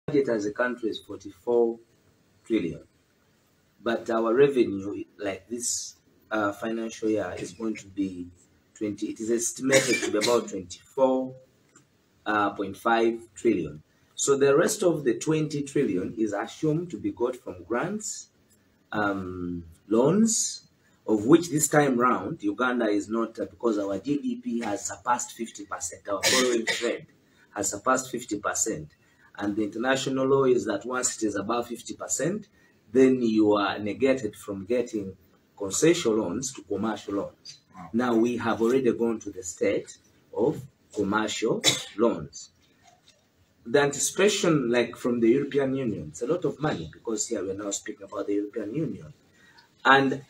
budget as a country is 44 trillion, but our revenue, like this financial year, is going to be it is estimated to be about 24.5 trillion. So the rest of the 20 trillion is assumed to be got from grants, loans, of which this time round Uganda is not, because our GDP has surpassed 50%, our foreign trade has surpassed 50%, and the international law is that once it is above 50%, then you are negated from getting concessional loans to commercial loans. Now we have already gone to the state of commercial loans. The anticipation, like from the European Union, it's a lot of money, because here we're now speaking about the European Union. And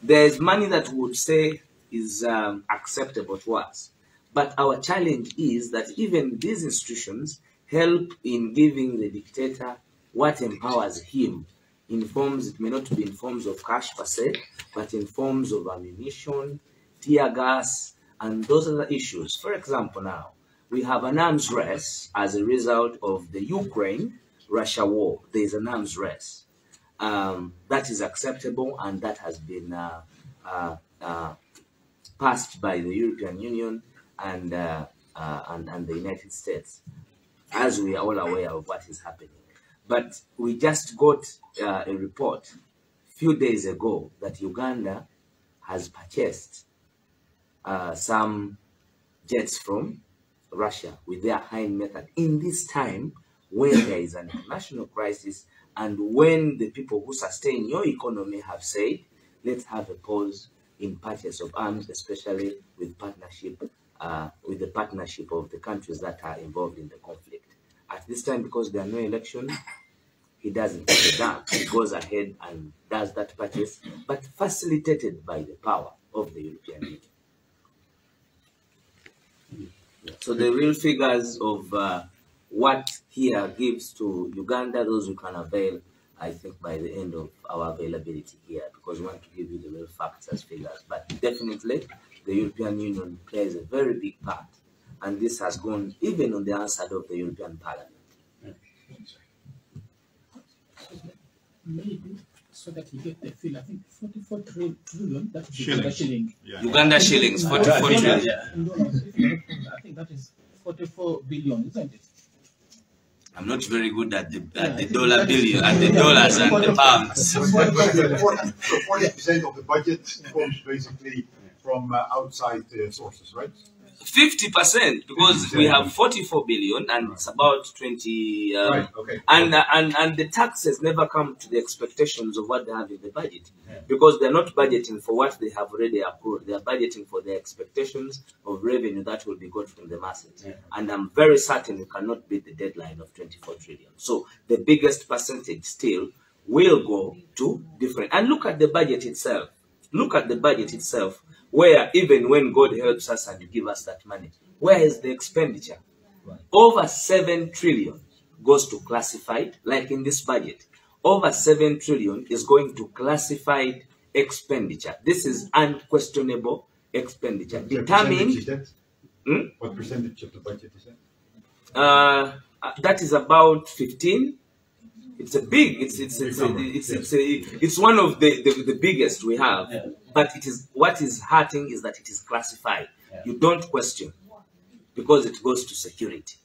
there's money that we would say is acceptable to us. But our challenge is that even these institutions help in giving the dictator what empowers him in forms, it may not be in forms of cash per se, but in forms of ammunition, tear gas, and those other issues. For example, now, we have an arms race as a result of the Ukraine-Russia war. There is an arms race. That is acceptable, and that has been passed by the European Union and the United States, as we are all aware of what is happening. But we just got a report a few days ago that Uganda has purchased some jets from Russia with their hind method in this time when there is an international crisis, and when the people who sustain your economy have said, let's have a pause in purchase of arms, especially with partnership, with the partnership of the countries that are involved in the conflict. At this time, because there are no elections, he doesn't take it down. He goes ahead and does that purchase, but facilitated by the power of the European Union. So the real figures of what here gives to Uganda, those who can avail, I think, by the end of our availability here, because we want to give you the real facts as figures. But definitely, the European Union plays a very big part, and this has gone even on the answer of the European Parliament. Maybe so that you get the feel, I think 44 trillion, that is Uganda shilling. Yeah. Uganda shillings, 44 trillion. I think that is 44 billion, isn't it? I'm not very good at the dollar billion, at the dollars and the pounds. So 40% of the budget comes basically from outside sources, right? 50%, because we have 44 billion and it's about 20. Right. Okay. And the taxes never come to the expectations of what they have in the budget, because they're not budgeting for what they have already approved. They are budgeting for the expectations of revenue that will be got from the masses. And I'm very certain you cannot beat the deadline of 24 trillion. So the biggest percentage still will go to different. And look at the budget itself. Look at the budget itself, where even when God helps us and you give us that money, where is the expenditure? Right. Over 7 trillion goes to classified, like in this budget. Over 7 trillion is going to classified expenditure. This is unquestionable expenditure. Determined. What percentage of the budget is that? That is about 15. It's a big. It's one of the biggest we have. Yeah. But it is, what is hurting is that it is classified. Yeah. You don't question, because it goes to security,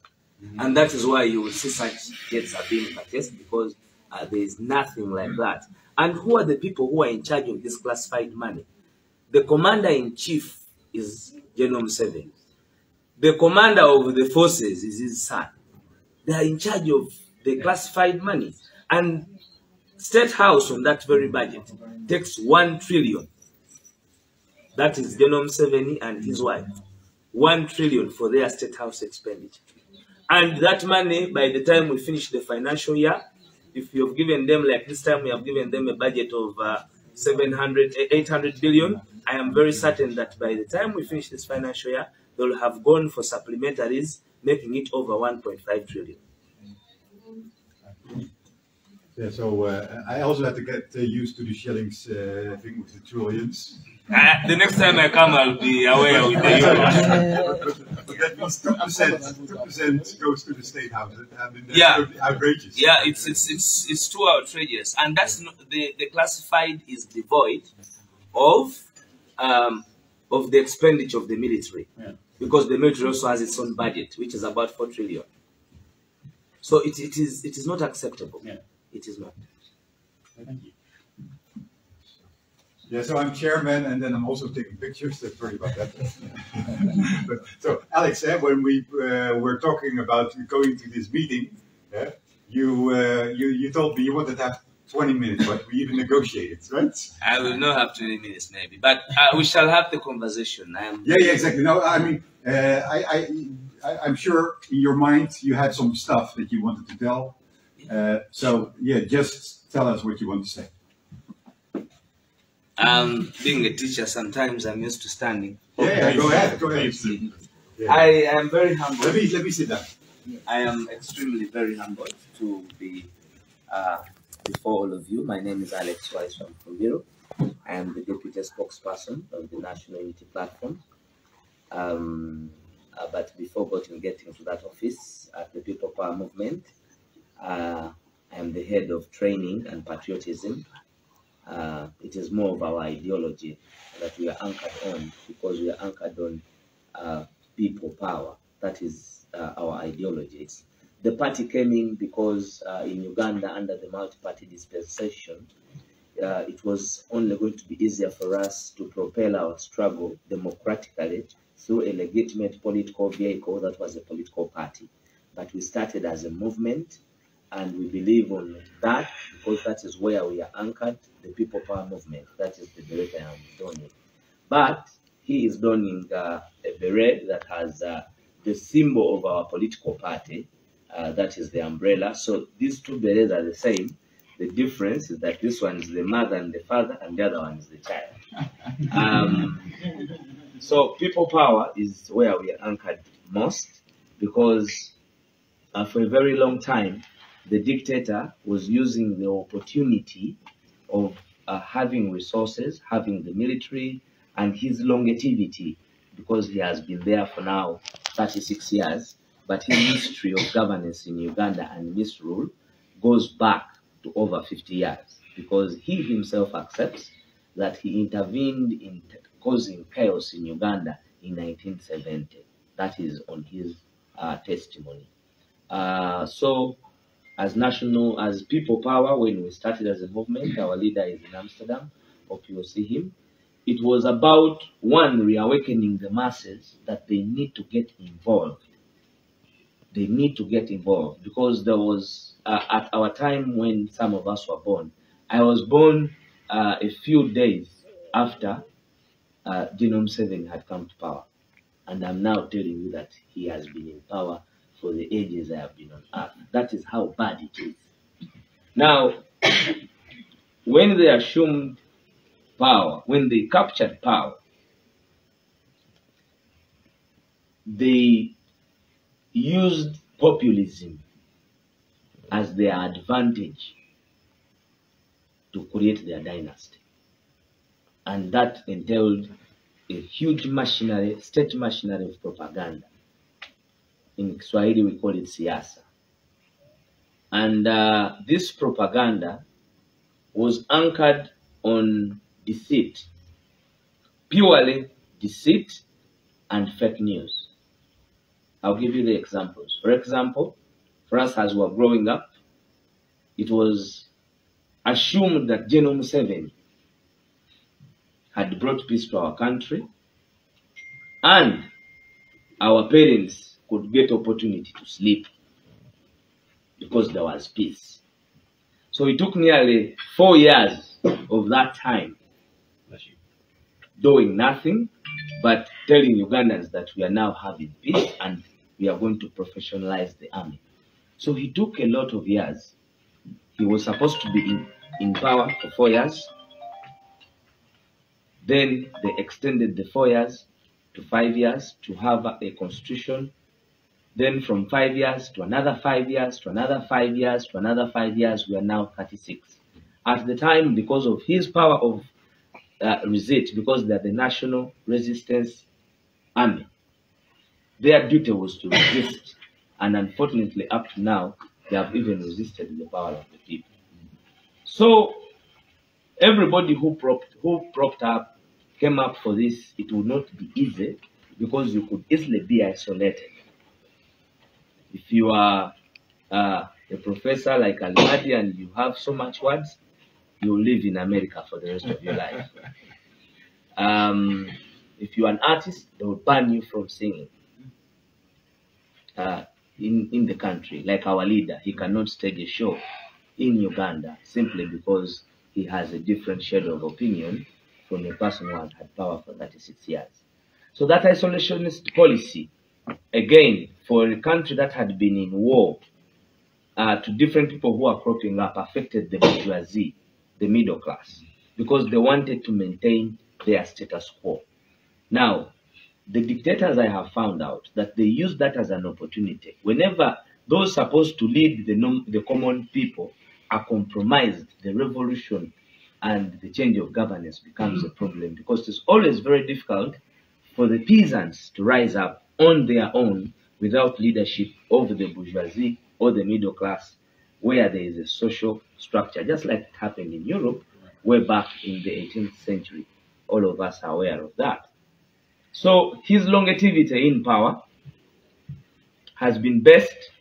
and that is why you will see such jets are being purchased, because there is nothing like that. And who are the people who are in charge of this classified money? The commander-in-chief is General Museveni. The commander of the forces is his son. They are in charge of the classified money. And State House on that very budget takes 1 trillion. That is General Museveni and his wife. 1 trillion for their State House expenditure. And that money, by the time we finish the financial year, if you have given them, like this time we have given them a budget of 800 billion, I am very certain that by the time we finish this financial year, they will have gone for supplementaries, making it over 1.5 trillion. Yeah, so I also had to get used to the shillings thing with the trillions. The next time I come, I'll be aware with the euro. But that means 2% goes to the state house. I mean, that's Yeah. totally outrageous. Yeah, it's too outrageous, and that's not, the classified is devoid of the expenditure of the military, because the military also has its own budget, which is about 4 trillion. So it is not acceptable. Yeah. It is not. Thank you. Yeah, so I'm chairman, and then I'm also taking pictures. That's sorry about that. But, so, Alex, when we were talking about going to this meeting, you told me you wanted to have 20 minutes, but we even negotiated, right? I will not have 20 minutes, maybe, but we shall have the conversation. Yeah, exactly. No, I mean, I'm sure in your mind you had some stuff that you wanted to tell. So, yeah, just tell us what you want to say. Being a teacher, sometimes I'm used to standing. Yeah, go ahead. Yeah. I am very humbled. Let me sit down. I am extremely very humbled to be before all of you. My name is Waiswa Mufumbiro. I am the deputy spokesperson of the National Unity Platform. But before getting to that office at the People Power Movement, I am the head of training and patriotism. It is more of our ideology that we are anchored on, because we are anchored on people power. That is our ideology. The party came in because in Uganda, under the multi-party dispensation, it was only going to be easier for us to propel our struggle democratically through a legitimate political vehicle that was a political party. But we started as a movement, and we believe on that because that is where we are anchored, the People Power Movement. That is the beret I am donning. But he is donning a beret that has the symbol of our political party, that is the umbrella. So these two berets are the same. The difference is that this one is the mother and the father, and the other one is the child. So People Power is where we are anchored most, because for a very long time, the dictator was using the opportunity of having resources, having the military, and his longevity, because he has been there for now 36 years, but his history of governance in Uganda and misrule goes back to over 50 years, because he himself accepts that he intervened in causing chaos in Uganda in 1970. That is on his testimony. So, as People Power, when we started as a movement, our leader is in Amsterdam. Hope you will see him. It was about, one, reawakening the masses that they need to get involved. They need to get involved, because there was, at our time when some of us were born, I was born a few days after Genome 7 had come to power. And I'm now telling you that he has been in power for the ages I have been on earth. That is how bad it is. Now, when they assumed power, when they captured power, they used populism as their advantage to create their dynasty. And that entailed a huge machinery, state machinery of propaganda. In Swahili, we call it siasa. And this propaganda was anchored on deceit, purely deceit and fake news. I'll give you the examples. For example, for us as we were growing up, it was assumed that Genome 7 had brought peace to our country, and our parents could get opportunity to sleep because there was peace. So it took nearly 4 years of that time doing nothing but telling Ugandans that we are now having peace and we are going to professionalize the army. So he took a lot of years. He was supposed to be in power for 4 years. Then they extended the 4 years to 5 years to have a constitution. Then from 5 years to another 5 years to another 5 years to another 5 years, we are now 36. At the time, because of his power of resist, because they are the National Resistance Army, their duty was to resist. And unfortunately, up to now, they have even resisted the power of the people. So everybody who propped up, came up for this, it would not be easy because you could easily be isolated. If you are a professor like Almadi and you have so much words, you'll live in America for the rest of your life. If you're an artist, they will ban you from singing in the country. Like our leader, he cannot stage a show in Uganda simply because he has a different shade of opinion from a person who has had power for 36 years. So that isolationist policy, again, for a country that had been in war, to different people who are cropping up, affected the bourgeoisie, the middle class, because they wanted to maintain their status quo. Now, the dictators, I have found out that they use that as an opportunity. Whenever those supposed to lead the common people are compromised, the revolution and the change of governance becomes a problem, because it's always very difficult for the peasants to rise up on their own without leadership of the bourgeoisie or the middle class, where there is a social structure, just like it happened in Europe, way back in the 18th century. All of us are aware of that. So his longevity in power has been based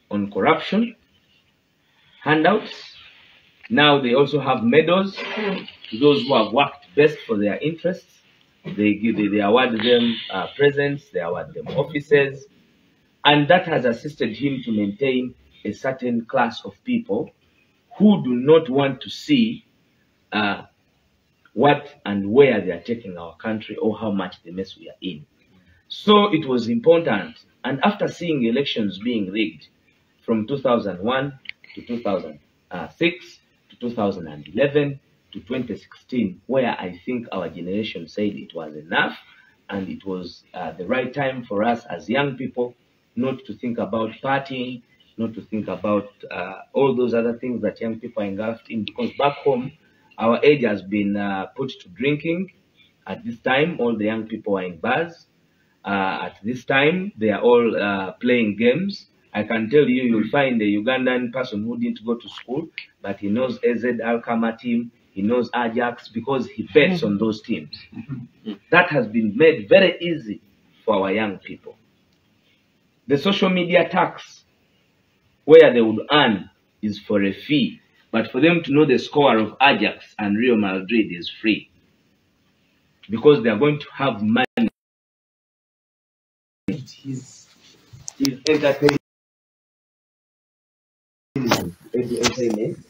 on corruption, handouts. Now they also have medals to those who have worked best for their interests. They award them presents, they award them offices, and that has assisted him to maintain a certain class of people who do not want to see what and where they are taking our country or how much the mess we are in. So it was important. And after seeing elections being rigged from 2001 to 2006 to 2011 to 2016, where I think our generation said it was enough and it was the right time for us as young people not to think about partying, not to think about all those other things that young people are engulfed in, because back home, our age has been put to drinking. At this time, all the young people are in bars. At this time, they are all playing games. I can tell you, you'll find a Ugandan person who didn't go to school, but he knows AZ Alkama team, he knows Ajax, because he bets on those teams. That has been made very easy for our young people. The social media tax, where they would earn, is for a fee. But for them to know the score of Ajax and Real Madrid is free, because they are going to have money. His entertainment,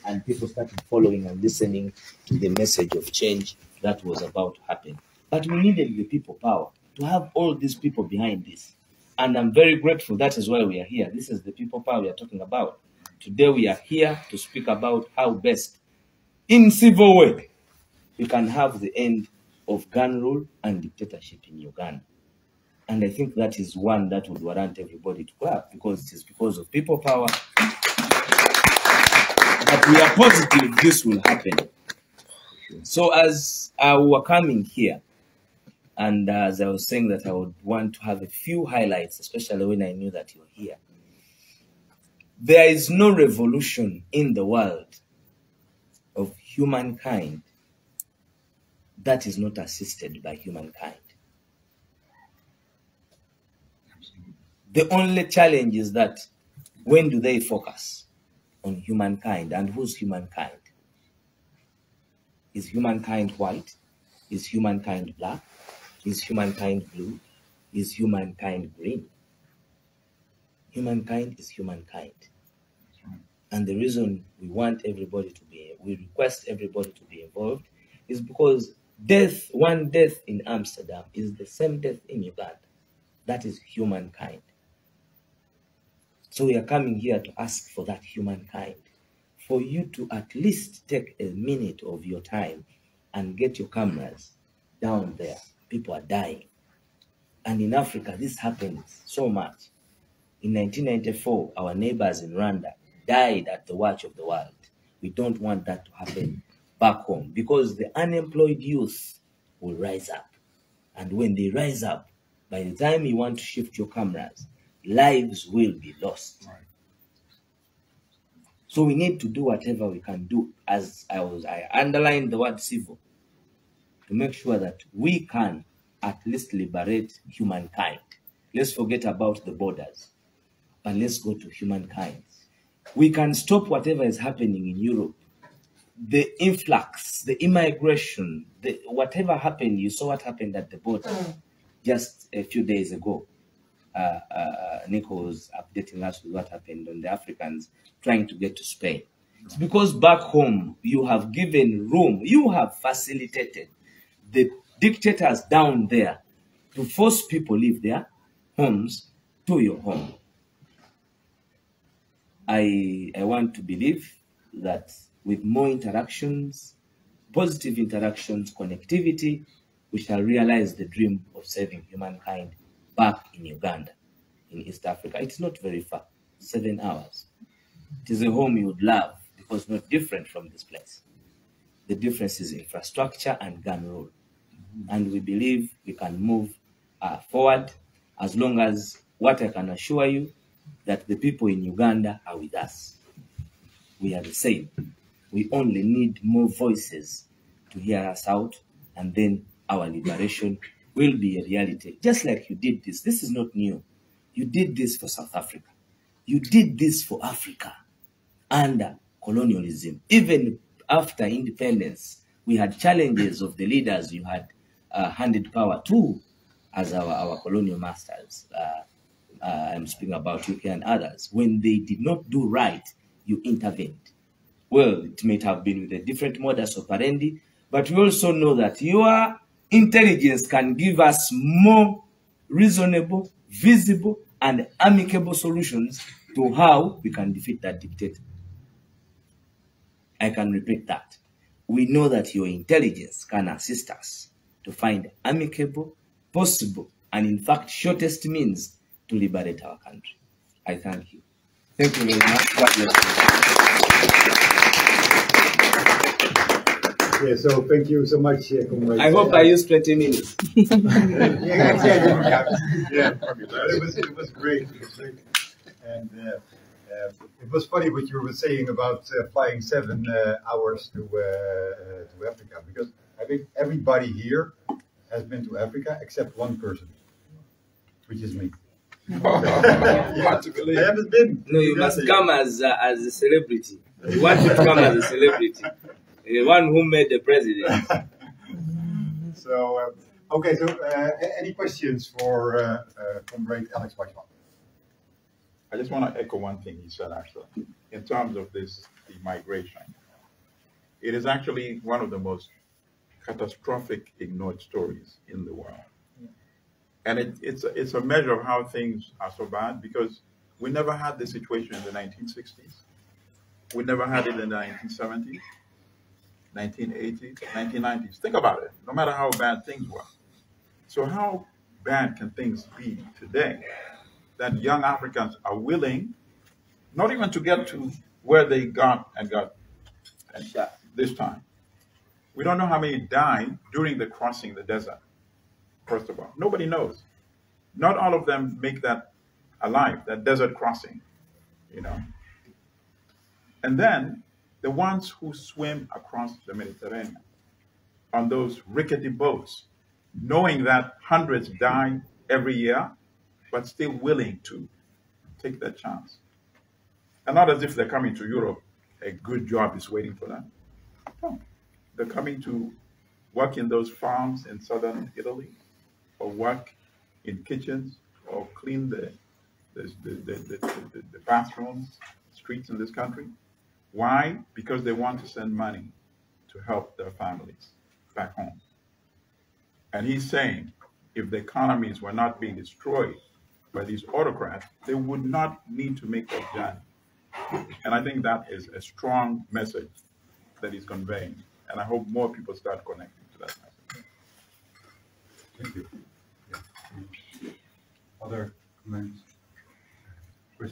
and people started following and listening to the message of change that was about to happen. But we needed the people power to have all these people behind this. And I'm very grateful. That is why we are here. This is the people power we are talking about. Today we are here to speak about how best, in civil way, we can have the end of gun rule and dictatorship in Uganda. And I think that is one that would warrant everybody to clap, because it is because of people power that we are positive this will happen. So as we were coming here, and as I was saying that I would want to have a few highlights, especially when I knew that you were here. There is no revolution in the world of humankind that is not assisted by humankind. The only challenge is that when do they focus on humankind, and who's humankind? Is humankind white? Is humankind black? Is humankind blue? Is humankind green? Humankind is humankind. And the reason we want everybody to we request everybody to be involved is because one death in Amsterdam is the same death in Uganda. That is humankind. So we are coming here to ask for that humankind, for you to at least take a minute of your time and get your cameras down there. People are dying. And in Africa, this happens so much. In 1994, our neighbors in Rwanda died at the watch of the world. We don't want that to happen back home, because the unemployed youth will rise up. And when they rise up, By the time you want to shift your cameras, lives will be lost. Right. So we need to do whatever we can do, as I underlined the word civil, to make sure that we can at least liberate humankind. Let's forget about the borders, but let's go to humankind. We can stop whatever is happening in Europe. The influx, the immigration, whatever happened, you saw what happened at the border just a few days ago. Nico was updating us with what happened on the Africans trying to get to Spain. It's because back home, you have given room, you have facilitated the dictators down there to force people leave their homes to your home. I want to believe that with more interactions, positive interactions, connectivity, we shall realize the dream of saving humankind back in Uganda, in East Africa. It's not very far, 7 hours. It is a home you would love because it's not different from this place. The difference is infrastructure and gun rule. And we believe we can move forward as long as what I can assure you that the people in Uganda are with us. We are the same. We only need more voices to hear us out, and then our liberation will be a reality. Just like you did this. This is not new. You did this for South Africa. You did this for Africa under colonialism. Even after independence, we had challenges of the leaders you had handed power to as our colonial masters. I'm speaking about UK and others. When they did not do right, you intervened. Well, it may have been with a different modus operandi, but we also know that your intelligence can give us more reasonable, visible, and amicable solutions to how we can defeat that dictator. I can repeat that. We know that your intelligence can assist us to find amicable, possible, and in fact, shortest means to liberate our country. I thank you. Thank you very much. God bless you. Yeah, so thank you so much, Comrade. I hope I used 20 minutes. Yeah, it was great. It was great. And it was funny what you were saying about flying 7 hours to Africa, because I think everybody here has been to Africa except one person, which is me. Hard to believe. I haven't been. No, you must come as a celebrity. You want to come as a celebrity. The one who made the president. So, okay, so any questions for Comrade Alex Waiswa? I just want to echo one thing he said, actually, in terms of the migration. It is actually one of the most catastrophic ignored stories in the world. And it's a measure of how things are so bad, because we never had this situation in the 1960s. We never had it in the 1970s, 1980s, 1990s. Think about it, no matter how bad things were. So how bad can things be today that young Africans are willing, not even to get to where they got this time? We don't know how many died during the crossing the desert. First of all, nobody knows. Not all of them make that alive, that desert crossing, you know. And then the ones who swim across the Mediterranean on those rickety boats, knowing that hundreds die every year, but still willing to take that chance. And not as if they're coming to Europe, a good job is waiting for them. No. They're coming to work in those farms in southern Italy, or work in kitchens, or clean the bathrooms, streets in this country. Why? Because they want to send money to help their families back home. And he's saying, if the economies were not being destroyed by these autocrats, they would not need to make that journey. And I think that is a strong message that he's conveying. And I hope more people start connecting to that message. Thank you. Other comments?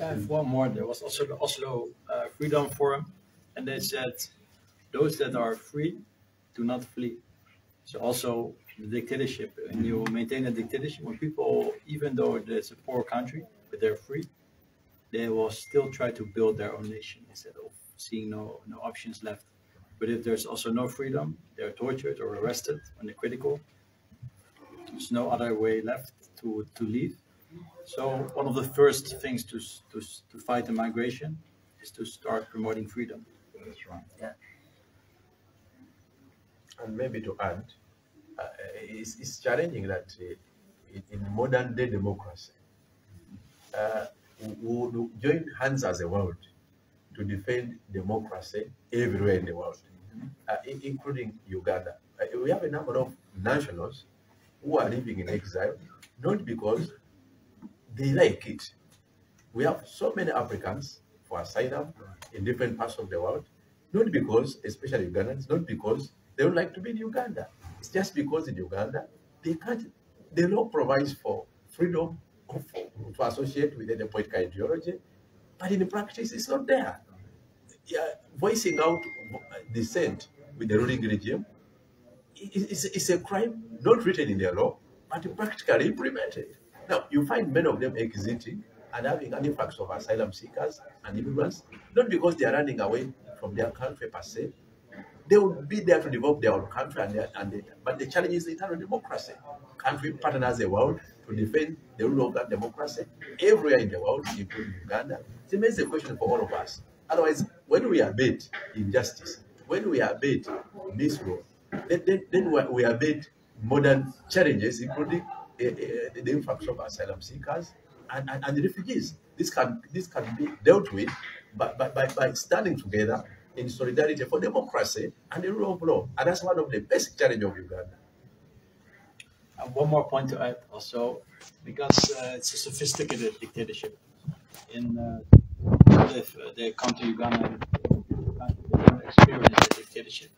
I have one more. There was also the Oslo Freedom Forum, and they said, those that are free do not flee. So also the dictatorship, and you maintain a dictatorship when people, even though it's a poor country, but they're free, they will still try to build their own nation instead of seeing no options left. But if there's also no freedom, they're tortured or arrested when they're critical. There's no other way left to leave. So one of the first things to fight the migration is to start promoting freedom. That's right. Yeah. And maybe to add, it's challenging that in modern day democracy, we would join hands as a world to defend democracy everywhere in the world, including Uganda. We have a number of nationals who are living in exile, not because they like it. We have so many applicants for asylum in different parts of the world, not because, especially Ugandans, not because they would like to be in Uganda. It's just because in Uganda, the law provides for freedom to associate with any political ideology, but in practice, it's not there. Yeah, voicing out dissent with the ruling regime is a crime not written in the law, but practically implemented. Now, you find many of them exiting and having an influx of asylum seekers and immigrants, not because they are running away from their country per se. They will be there to develop their own country, but the challenge is the internal democracy. Can't we partner the world to defend the rule of that democracy everywhere in the world, including Uganda? It remains a question for all of us. Otherwise, when we abet injustice, when we abet misrule, then we abet modern challenges, including the influx of asylum seekers and refugees. This can be dealt with by standing together in solidarity for democracy and the rule of law. And that's one of the basic challenges of Uganda. One more point to add also, because it's a sophisticated dictatorship. If they come to Uganda and they don't experience the dictatorship,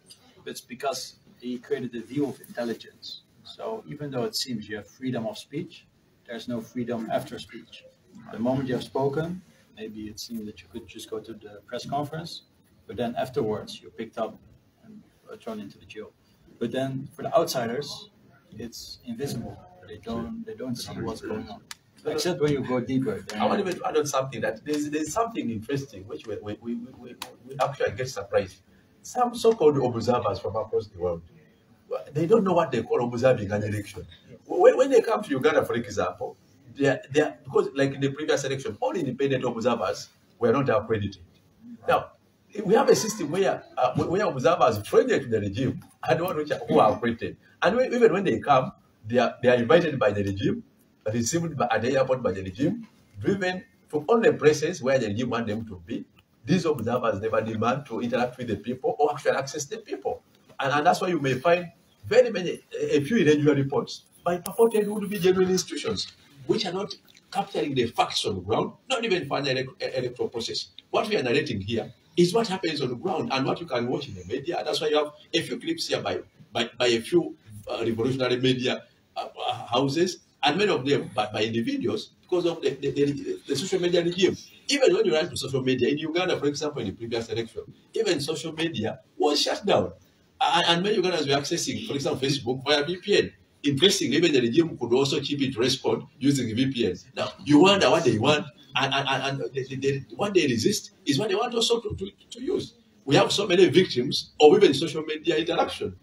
but it's because he created a view of intelligence. So even though it seems you have freedom of speech, there's no freedom after speech. The moment you have spoken, maybe it seemed that you could just go to the press conference, but then afterwards you're picked up and thrown into the jail. But then for the outsiders, it's invisible. They don't see what's going on. Except when you go deeper. I want to add on something that there's something interesting which we actually get surprised. Some so-called observers from across the world, they don't know what they call observing an election. When they come to Uganda, for example, they are because like in the previous election, all independent observers were not accredited. Now, we have a system where observers friendly to the regime and one who are accredited. And even when they come, they are invited by the regime, received at the airport by the regime, driven to all the places where the regime want them to be. These observers never demand to interact with the people or actually access the people. And that's why you may find a few irregular reports by purported would-be genuine institutions, which are not capturing the facts on the ground, not even for an electoral process. What we are narrating here is what happens on the ground and what you can watch in the media. That's why you have a few clips here by a few revolutionary media houses, and many of them by individuals because of the social media regime. Even when you run to social media, in Uganda, for example, in the previous election, even social media was shut down. And many Ugandans were accessing, for example, Facebook via VPN. Interestingly, even the regime could also keep it to respond using VPN. Now, you wonder what they want, and what they resist is what they want also to use. We have so many victims of even social media interaction.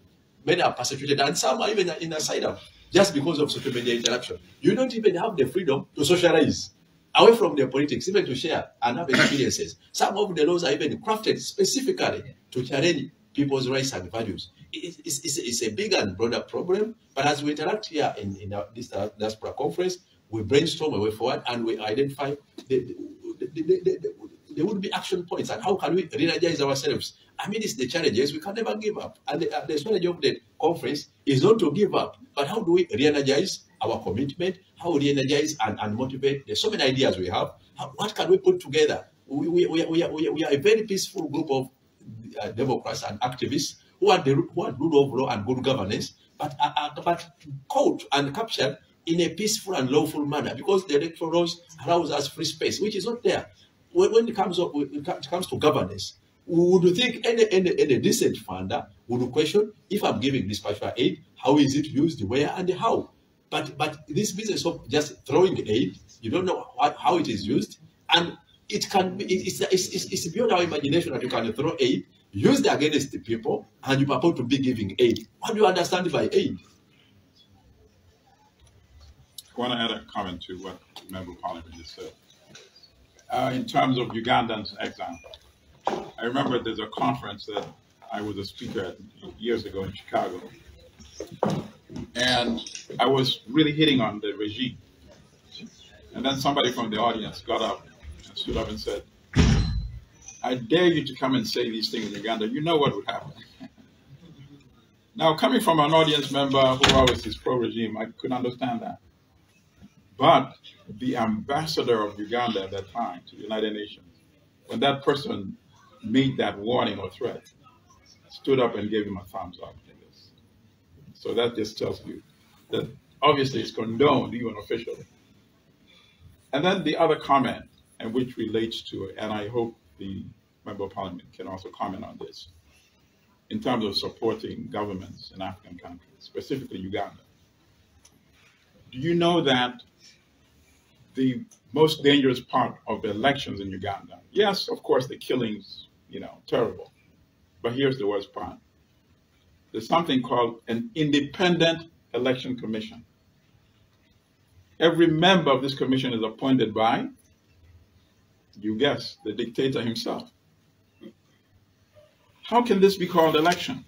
Many are persecuted, and some are even in asylum just because of social media interaction. You don't even have the freedom to socialize away from their politics, even to share and have experiences. Some of the laws are even crafted specifically to challenge people's rights and values. It's a big and broader problem, but as we interact here in this Diaspora conference, we brainstorm a way forward and we identify there would be action points and how can we re-energize ourselves amidst the challenges. We can never give up. And the strategy of the conference is not to give up, but how do we re-energize our commitment, how we re-energize and motivate. There's so many ideas we have. What can we put together? We are a very peaceful group of democrats and activists who are rule of law and good governance, but caught and captured in a peaceful and lawful manner because the electoral laws allows us free space, which is not there. When it comes to governance, we would think any decent funder would question, if I'm giving this particular aid, how is it used, where and how? But this business of just throwing aid, you don't know how it is used, and it can be, it's beyond our imagination that you can throw aid, used against the people, and you purport to be giving aid. What do you understand by aid? I want to add a comment to what the Member of Parliament just said. In terms of Ugandans' example, I remember there's a conference that I was a speaker at years ago in Chicago, and I was really hitting on the regime. And then somebody from the audience got up and stood up and said, I dare you to come and say these things in Uganda. You know what would happen. Now, coming from an audience member who always is pro-regime, I could understand that. But the ambassador of Uganda at that time to the United Nations, when that person made that warning or threat, stood up and gave him a thumbs up in this. So that just tells you that obviously it's condoned, even officially. And then the other comment, and which relates to it, and I hope the Member of Parliament can also comment on this, in terms of supporting governments in African countries, specifically Uganda. Do you know that the most dangerous part of the elections in Uganda, yes, of course, the killings, terrible, but here's the worst part. There's something called an independent election commission. Every member of this commission is appointed by, you guess, the dictator himself. How can this be called election?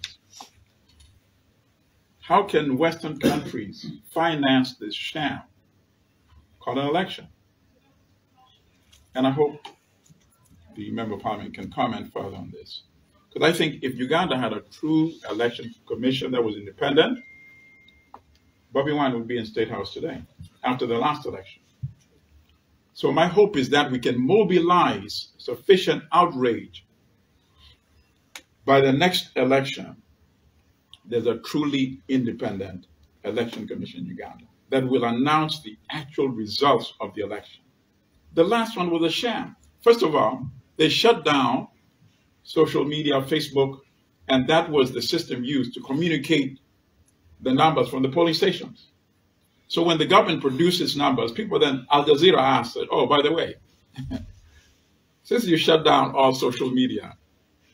How can Western countries finance this sham called an election? And I hope the Member of Parliament can comment further on this. Because I think if Uganda had a true election commission that was independent, Bobby Wine would be in State House today, after the last election. So my hope is that we can mobilize sufficient outrage by the next election. There's a truly independent election commission in Uganda that will announce the actual results of the election. The last one was a sham. First of all, they shut down social media, Facebook, and that was the system used to communicate the numbers from the polling stations. So when the government produces numbers, people then, Al Jazeera asked, oh, by the way, since you shut down all social media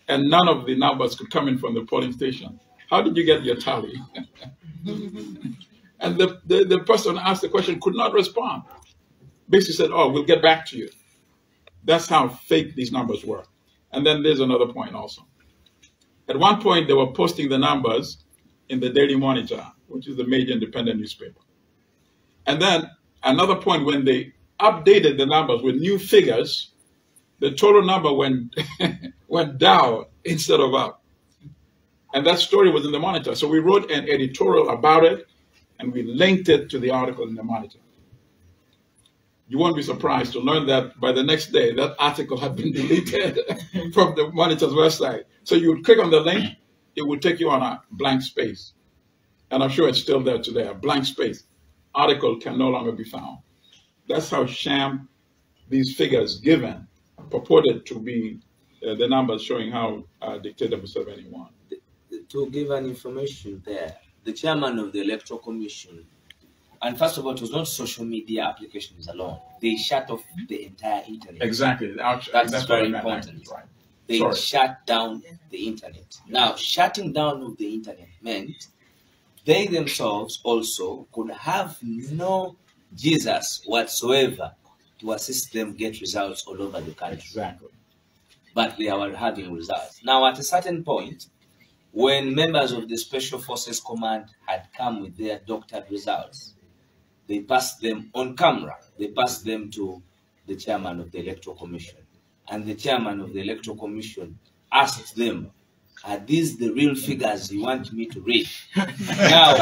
and none of the numbers could come in from the polling station, how did you get your tally? And the person asked the question could not respond. Basically said, oh, we'll get back to you. That's how fake these numbers were. And then there's another point also. At one point, they were posting the numbers in the Daily Monitor, which is the major independent newspaper. And then another point, when they updated the numbers with new figures, the total number went down instead of up. And that story was in the Monitor. So we wrote an editorial about it, and we linked it to the article in the Monitor. You won't be surprised to learn that by the next day, that article had been deleted from the Monitor's website. So you would click on the link, it would take you on a blank space. And I'm sure it's still there today, a blank space. Article can no longer be found. That's how sham these figures given purported to be the numbers showing how Dictator Museveni won. To give an information there, the chairman of the Electoral Commission, and first of all, it was not social media applications alone. They shut off the entire internet. Exactly. That's very important. Right. They shut down the internet. Now, shutting down of the internet meant they themselves also could have no Jesus whatsoever to assist them get results all over the country. Exactly. But they were having results. Now, at a certain point, when members of the Special Forces Command had come with their doctored results, they passed them on camera. They passed them to the chairman of the Electoral Commission. And the chairman of the Electoral Commission asked them, are these the real figures you want me to read? Now,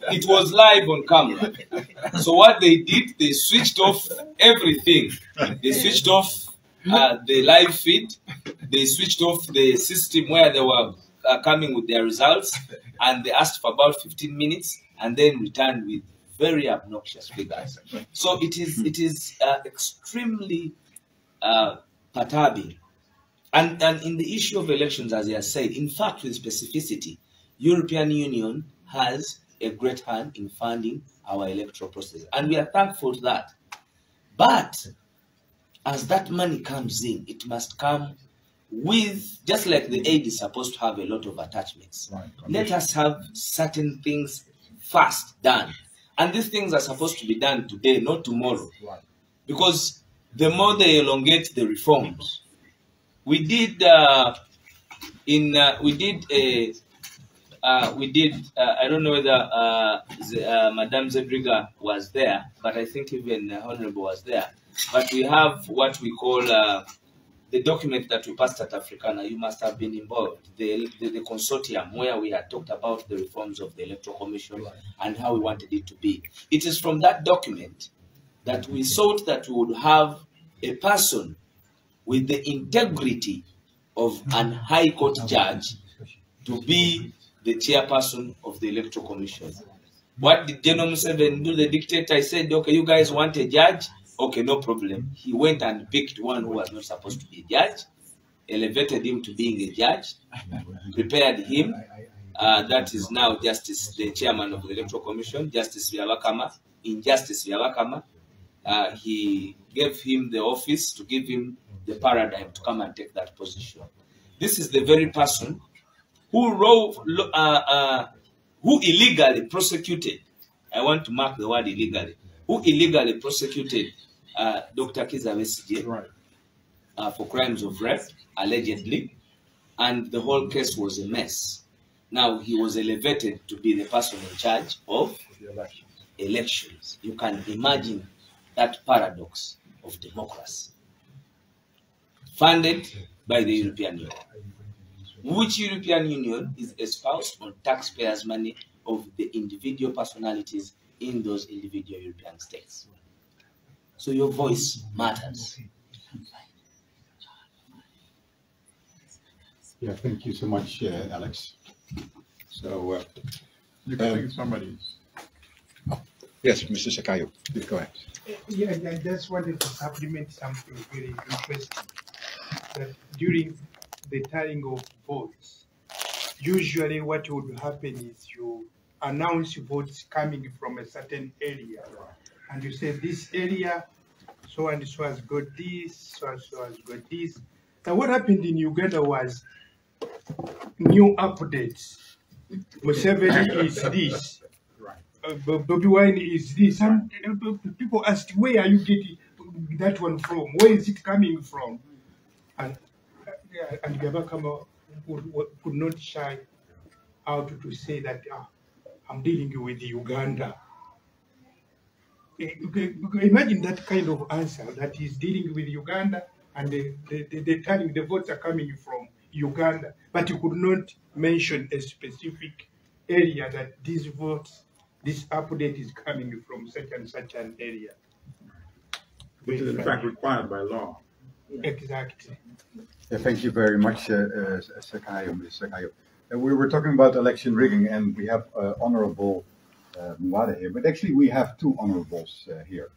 it was live on camera. So what they did, they switched off everything. They switched off the live feed. They switched off the system where they were coming with their results. And they asked for about 15 minutes and then returned with very obnoxious figures. So it is extremely perturbing And in the issue of elections, as I said, in fact, with specificity, European Union has a great hand in funding our electoral process. And we are thankful to that. But as that money comes in, it must come with, just like the aid is supposed to have a lot of attachments. Right. Let us have certain things fast done. And these things are supposed to be done today, not tomorrow. Right. Because the more they elongate the reforms, we did I don't know whether Madame Zedriga was there, but I think even Honorable was there. But we have what we call the document that we passed at Africana. You must have been involved. The consortium where we had talked about the reforms of the Electoral Commission and how we wanted it to be. It is from that document that we thought that we would have a person with the integrity of an High Court judge to be the chairperson of the Electoral Commission. What did General Museveni do? The dictator said, okay, you guys want a judge? Okay, no problem. He went and picked one who was not supposed to be a judge, elevated him to being a judge, prepared him. That is now Justice, the chairman of the Electoral Commission, Justice Vyabakama. In Justice Vyabakama, he gave him the office to give him the paradigm to come and take that position. This is the very person who who illegally prosecuted, I want to mark the word illegally, who illegally prosecuted Dr. Kizza Besigye for crimes of rape, allegedly, and the whole case was a mess. Now he was elevated to be the person in charge of elections. You can imagine that paradox of democracy. Funded by the European Union, which European Union is espoused on taxpayers' money of the individual personalities in those individual European states. So your voice matters. Yeah, thank you so much, Alex. So, You can think somebody's. yes, Mr. Sakayo, please go ahead. Yeah, I just wanted to supplement something very interesting. That during the tallying of votes, usually what would happen is you announce votes coming from a certain area, and you say this area, so and so has got this, so and so has got this. Now what happened in Uganda was new updates. Museveni is this. Bobi Wine is this. Some people asked, where are you getting that one from? Where is it coming from? And Gabakama could not shy out to say that I'm dealing with Uganda. Imagine that kind of answer, that he's dealing with Uganda and the votes are coming from Uganda, but you could not mention a specific area that these votes, this update is coming from such and such an area. Which is in fact required by law. Exactly. Yeah, thank you very much, Sakayo, Ms. Sakayo. We were talking about election rigging, and we have Honorable Muwonge here, but actually we have two honorables here.